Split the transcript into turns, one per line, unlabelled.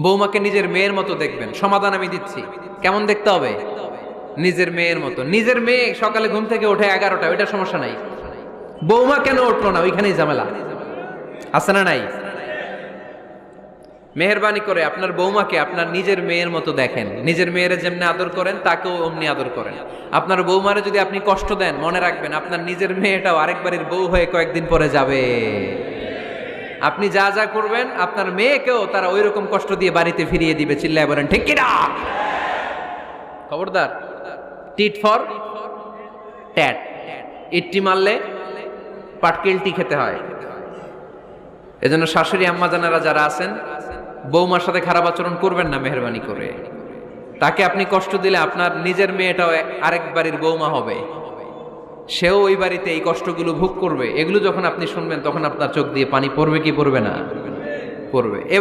বৌমাকে নিজের মেয়ের মতো দেখবেন। সমাধান আমি দিচ্ছি। কেমন দেখতে হবে? নিজের মেয়ের মতো। নিজের মেয়ে সকালে ঘুম থেকে ওঠে 11টা, ওইটা সমস্যা নাই। বৌমা কেন উঠলো না, ওইখানেই ঝামেলা। আছে না নাই? মেহেরবানি করে আপনার বৌমাকে আপনার নিজের মেয়ের মতো দেখেন। নিজের মেয়ের যেমনি আদর করেন তাকেও অমনি আদর করেন। আপনার বৌমারে যদি আপনি কষ্ট দেন, মনে রাখবেন আপনার নিজের মেয়েটাও আরেক বাড়ির বউ হয়ে কয়েকদিন পরে যাবে। আপনি যা যা করবেন আপনার মেয়েকেও তারা ওই রকম কষ্ট দিয়ে বাড়িতে ফিরিয়ে দিবে। চিল্লায় বলেন ঠিক কি না? খবরদার। Tit for tat. ইট্টি মারলে পাটকেলটি খেতে হয়। এজন্য শাশুড়ি আম্মা জানেরা যারা আছেন, বৌমার সাথে খারাপ আচরণ করবেন না মেহেরবানি করে। তাকে আপনি কষ্ট দিলে আপনার নিজের মেয়েটাও আরেক বাড়ির বৌমা হবে, সেও ওই বাড়িতে এই কষ্টগুলো ভোগ করবে। এগুলো যখন আপনি শুনবেন তখন আপনার চোখ দিয়ে পানি পড়বে কি পড়বে না? পড়বে। এবার